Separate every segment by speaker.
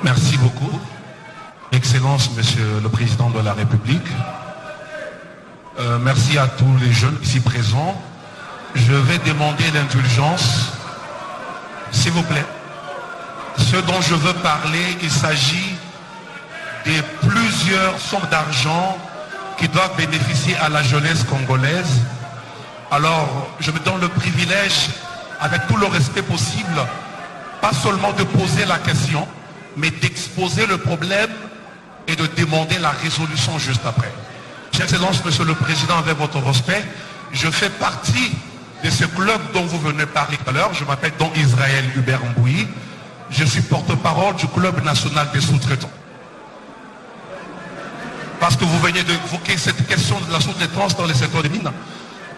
Speaker 1: Merci beaucoup. Excellence, Monsieur le Président de la République. Merci à tous les jeunes ici présents. Je vais demander l'indulgence, s'il vous plaît. Ce dont je veux parler, il s'agit de plusieurs sommes d'argent qui doivent bénéficier à la jeunesse congolaise. Alors, je me donne le privilège, avec tout le respect possible, pas seulement de poser la question, mais d'exposer le problème et de demander la résolution juste après. Chère Excellence, Monsieur le Président, avec votre respect, je fais partie de ce club dont vous venez parler tout à l'heure. Je m'appelle Don Israël Hubert Mbouyi. Je suis porte-parole du Club national des sous-traitants. Parce que vous venez d'évoquer cette question de la sous-traitance dans le secteur des mines.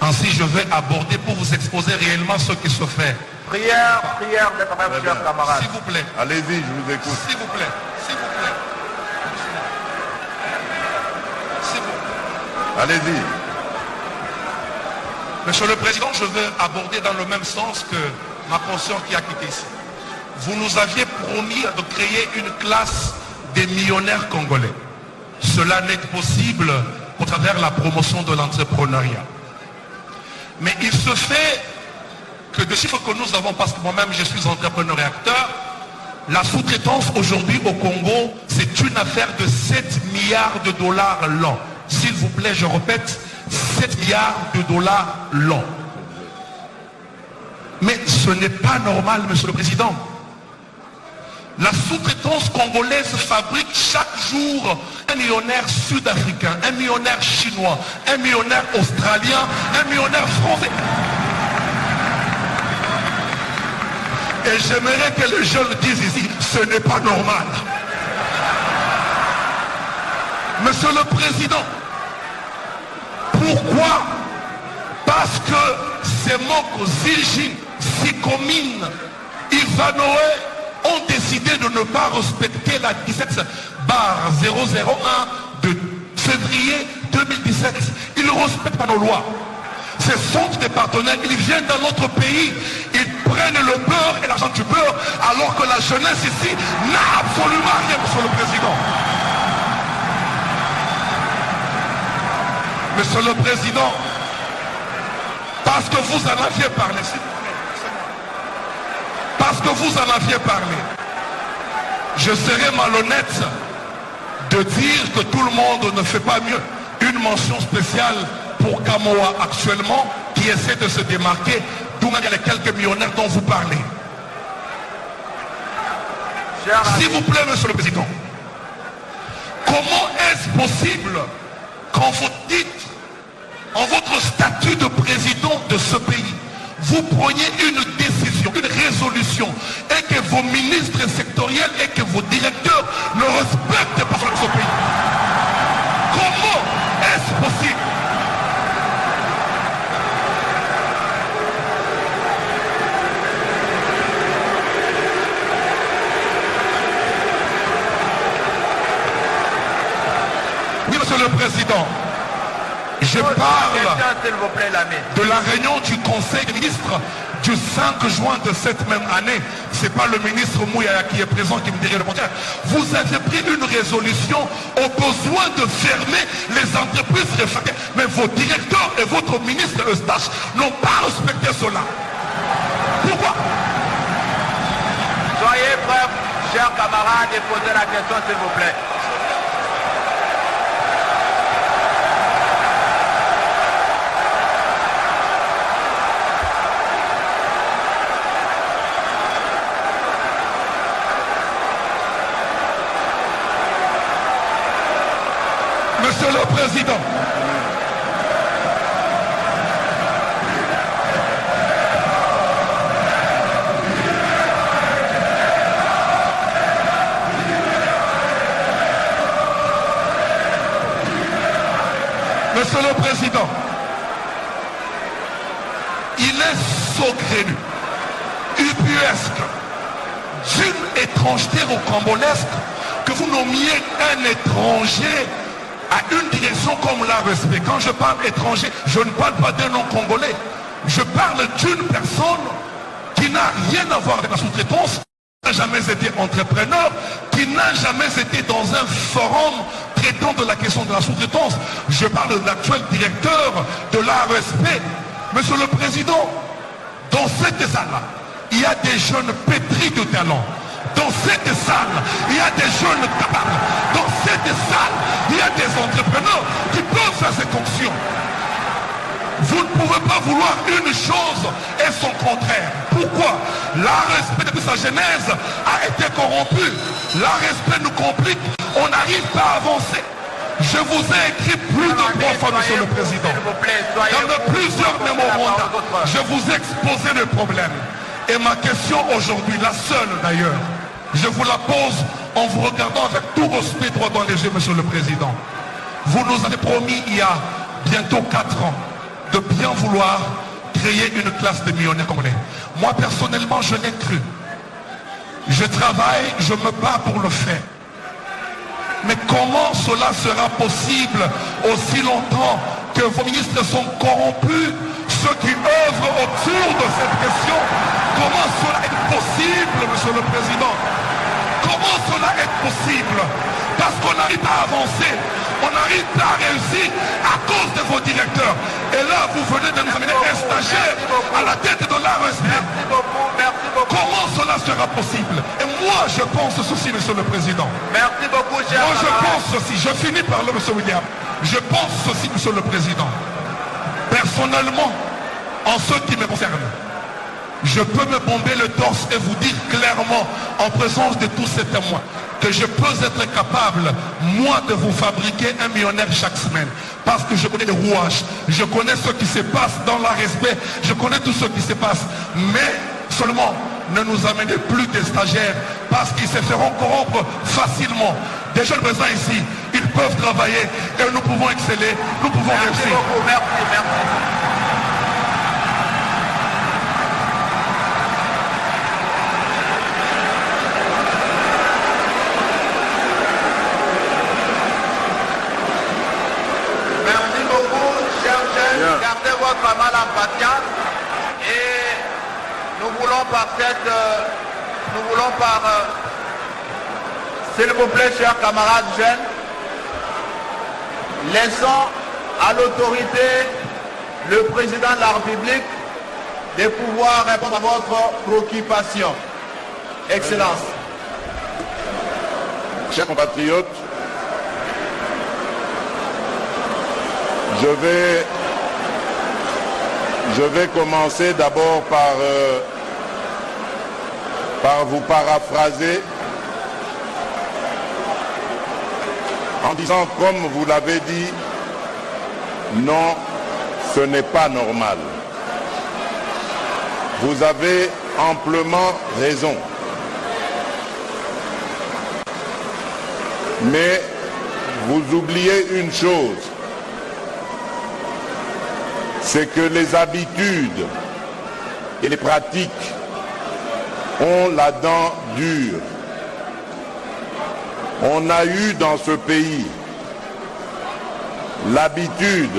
Speaker 1: Ainsi, je vais aborder pour vous exposer réellement ce qui se fait.
Speaker 2: Prière de chers camarades.
Speaker 1: S'il vous plaît.
Speaker 3: Allez-y, je vous écoute.
Speaker 1: S'il vous plaît. S'il vous plaît. S'il vous plaît.
Speaker 3: Allez-y.
Speaker 1: Monsieur le Président, je vais aborder dans le même sens que ma conscience qui a quitté ici. Vous nous aviez promis de créer une classe des millionnaires congolais. Cela n'est possible au travers la promotion de l'entrepreneuriat. Mais il se fait que de chiffres que nous avons, parce que moi-même je suis entrepreneur et acteur, la sous-traitance aujourd'hui au Congo, c'est une affaire de 7 milliards de dollars l'an. S'il vous plaît, je répète, 7 milliards de dollars l'an. Mais ce n'est pas normal, Monsieur le Président. La sous-traitance congolaise fabrique chaque jour un millionnaire sud-africain, un millionnaire chinois, un millionnaire australien, un millionnaire français. Et j'aimerais que les jeunes disent ici, ce n'est pas normal. Monsieur le Président, pourquoi? Parce que ces Moko, Zijin, Sikomine, Ivanoé ont décidé de ne pas respecter la 17/001 de février 2017. Ils ne respectent pas nos lois. Ce sont des partenaires, ils viennent dans notre pays, ils prennent le beurre et l'argent du beurre, alors que la jeunesse ici n'a absolument rien, Monsieur le Président. Monsieur le Président, parce que vous en aviez parlé, s'il vous plaît, parce que vous en aviez parlé, je serais malhonnête de dire que tout le monde ne fait pas mieux. Une mention spéciale pour Kamoa actuellement, qui essaie de se démarquer, d'où il y a les quelques millionnaires dont vous parlez. S'il vous plaît, Monsieur le Président, comment est-ce possible quand vous dites, en votre statut de président de ce pays, vous preniez une décision, une résolution, et que vos ministres sectoriels et que vos directeurs ne respectent pas ce pays? Comment est-ce possible? Oui, Monsieur le Président, je parle de la réunion du Conseil des ministres du 5 juin de cette même année. Ce n'est pas le ministre Mouyaya qui est présent qui me dirait le contraire. Vous avez pris une résolution au besoin de fermer les entreprises réfractaires. Mais vos directeurs et votre ministre Eustache n'ont pas respecté cela. Pourquoi?
Speaker 2: Soyez prêts, chers camarades, et posez la question, s'il vous plaît.
Speaker 1: Monsieur le Président, Monsieur le Président, il est saugrenu, ubuesque, d'une étrangeté rocambolesque que vous nommiez un étranger à une direction comme la respect. Quand je parle étranger, je ne parle pas d'un nom congolais. Je parle d'une personne qui n'a rien à voir avec la sous-traitance. n'a jamais été entrepreneur, qui n'a jamais été dans un forum traitant de la question de la sous-traitance. Je parle de l'actuel directeur de l'ARSP. Monsieur le Président, dans cette salle-là, il y a des jeunes pétris de talent. Dans cette salle, il y a des jeunes capables. Dans cette salle, il y a des entrepreneurs qui peuvent faire ces fonctions. Vous ne pouvez pas vouloir une chose et son contraire. Pourquoi? L'ARSP depuis sa genèse a été corrompu. L'ARSP nous complique. On n'arrive pas à avancer. Je vous ai écrit plus de 3 fois, Monsieur le Président. Dans plusieurs mémorandums, je vous ai exposé le problème. Et ma question aujourd'hui, la seule d'ailleurs, je vous la pose en vous regardant avec tout respect droit dans les yeux, Monsieur le Président. Vous nous avez promis il y a bientôt 4 ans de bien vouloir créer une classe de millionnaires congolais. Moi personnellement, je l'ai cru. Je travaille, je me bats pour le faire. Mais comment cela sera possible aussi longtemps que vos ministres sont corrompus, ceux qui œuvrent autour de cette question? Comment cela est possible, Monsieur le Président? Comment cela est possible? Parce qu'on n'arrive pas à avancer, on n'arrive pas à réussir à cause de vos directeurs. Et là, vous venez de nous amener un stagiaire à la tête de l'ARSP.
Speaker 2: Merci beaucoup.
Speaker 1: Comment cela sera possible? Et moi, je pense ceci, Monsieur le Président.
Speaker 2: Merci beaucoup, cher
Speaker 1: Moi, je
Speaker 2: camarade.
Speaker 1: pense ceci. Je finis par là, Monsieur William. Je pense ceci, Monsieur le Président. Personnellement, en ce qui me concerne, je peux me bomber le torse et vous dire clairement, en présence de tous ces témoins, que je peux être capable, moi, de vous fabriquer un millionnaire chaque semaine. Parce que je connais les rouages, je connais ce qui se passe dans l'ARSP, je connais tout ce qui se passe. Mais seulement, ne nous amenez plus des stagiaires, parce qu'ils se feront corrompre facilement. Des jeunes présents ici, ils peuvent travailler et nous pouvons exceller, nous pouvons
Speaker 2: Merci
Speaker 1: réussir.
Speaker 2: beaucoup, merci. Merci beaucoup, chers jeunes. Gardez votre mal en patience. Et nous voulons s'il vous plaît, chers camarades jeunes, laissons à l'autorité, le président de la République, de pouvoir répondre à votre préoccupation. Excellence.
Speaker 3: Chers compatriotes, je vais commencer d'abord par vous paraphraser en disant, comme vous l'avez dit, non, ce n'est pas normal. Vous avez amplement raison. Mais vous oubliez une chose, c'est que les habitudes et les pratiques ont la dent dure. On a eu dans ce pays l'habitude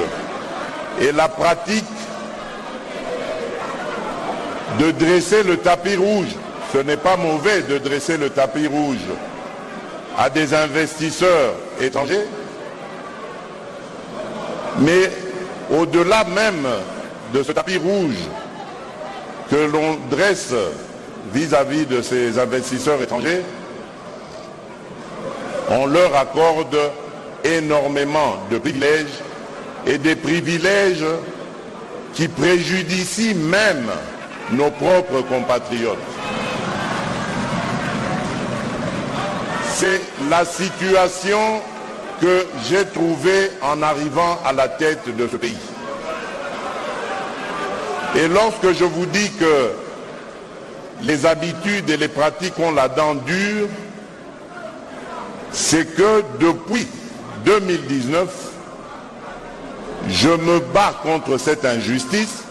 Speaker 3: et la pratique de dresser le tapis rouge. Ce n'est pas mauvais de dresser le tapis rouge à des investisseurs étrangers, mais au-delà même de ce tapis rouge que l'on dresse vis-à-vis de ces investisseurs étrangers, on leur accorde énormément de privilèges et des privilèges qui préjudicient même nos propres compatriotes. C'est la situation que j'ai trouvée en arrivant à la tête de ce pays. Et lorsque je vous dis que les habitudes et les pratiques ont la dent dure, c'est que depuis 2019, je me bats contre cette injustice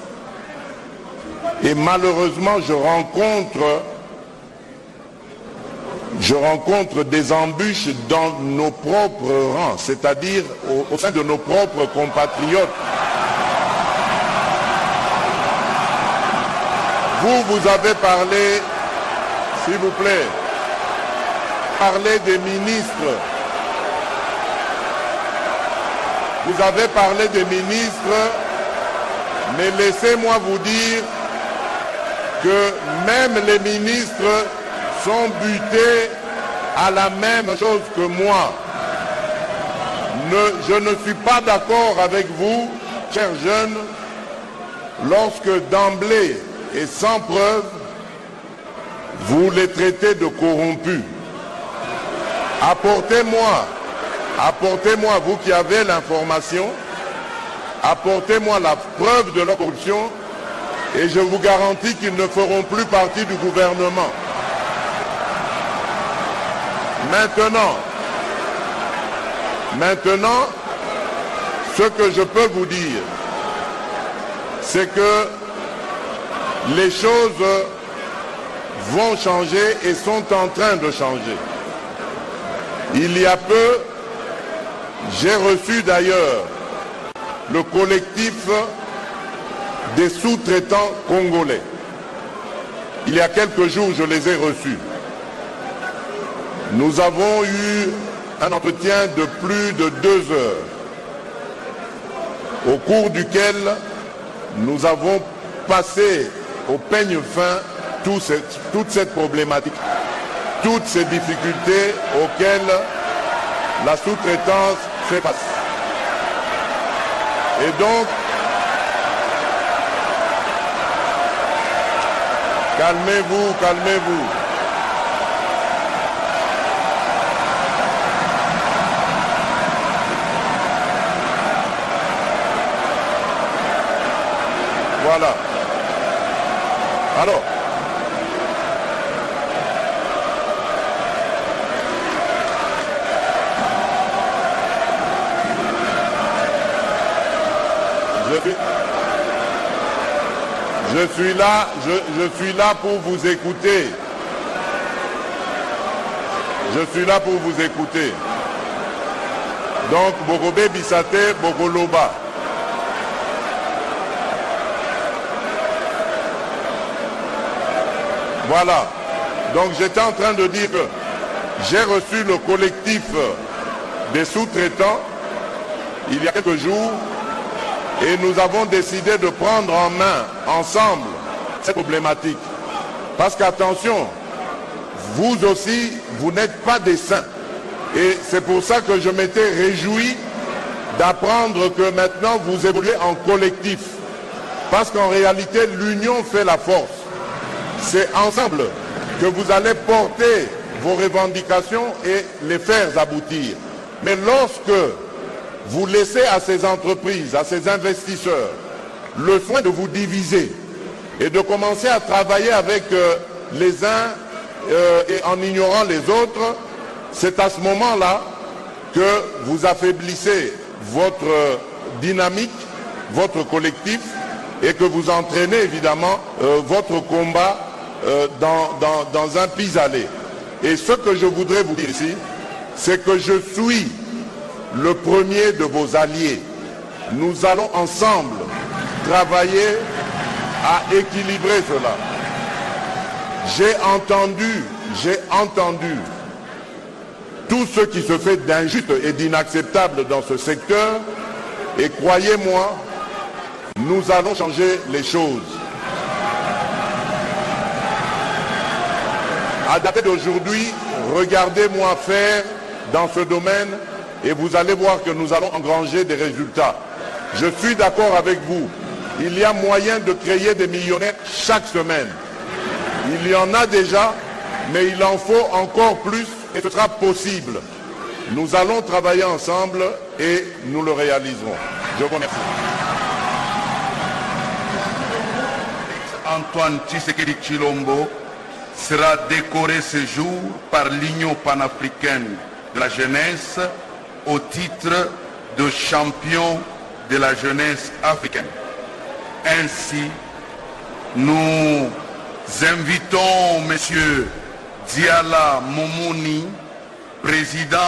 Speaker 3: et malheureusement je rencontre des embûches dans nos propres rangs, c'est-à-dire au sein de nos propres compatriotes. Vous avez parlé, s'il vous plaît, parlez des ministres. Vous avez parlé des ministres, mais laissez-moi vous dire que même les ministres sont butés à la même chose que moi. Je ne suis pas d'accord avec vous, chers jeunes, lorsque d'emblée et sans preuve, vous les traitez de corrompus. Apportez-moi, vous qui avez l'information, apportez-moi la preuve de leur corruption et je vous garantis qu'ils ne feront plus partie du gouvernement. Maintenant, ce que je peux vous dire, c'est que les choses vont changer et sont en train de changer. Il y a peu, j'ai reçu d'ailleurs le collectif des sous-traitants congolais. Il y a quelques jours, je les ai reçus. Nous avons eu un entretien de plus de 2 heures, au cours duquel nous avons passé au peigne fin toute cette problématique, toutes ces difficultés auxquelles la sous-traitance fait face. Et donc, calmez-vous. Voilà. Alors, je suis là pour vous écouter. Donc, Bogobe Bissate, Bogoloba. Voilà. Donc, j'étais en train de dire que j'ai reçu le collectif des sous-traitants il y a quelques jours et nous avons décidé de prendre en main ensemble cette problématique. Parce qu'attention, vous aussi, vous n'êtes pas des saints. Et c'est pour ça que je m'étais réjoui d'apprendre que maintenant vous évoluez en collectif. Parce qu'en réalité, l'union fait la force. C'est ensemble que vous allez porter vos revendications et les faire aboutir. Mais lorsque vous laissez à ces entreprises, à ces investisseurs, le soin de vous diviser et de commencer à travailler avec les uns et en ignorant les autres, c'est à ce moment-là que vous affaiblissez votre dynamique, votre collectif, et que vous entraînez évidemment votre combat dans un pis-aller. Et ce que je voudrais vous dire ici, c'est que je suis le premier de vos alliés. Nous allons ensemble travailler à équilibrer cela. J'ai entendu tout ce qui se fait d'injuste et d'inacceptable dans ce secteur, et croyez-moi, nous allons changer les choses. À dater d'aujourd'hui, regardez-moi faire dans ce domaine et vous allez voir que nous allons engranger des résultats. Je suis d'accord avec vous. Il y a moyen de créer des millionnaires chaque semaine. Il y en a déjà, mais il en faut encore plus et ce sera possible. Nous allons travailler ensemble et nous le réaliserons. Je vous remercie.
Speaker 4: Antoine Tshisekedi Tshilombo sera décoré ce jour par l'Union panafricaine de la jeunesse au titre de champion de la jeunesse africaine. Ainsi, nous invitons M. Diala Momoni, président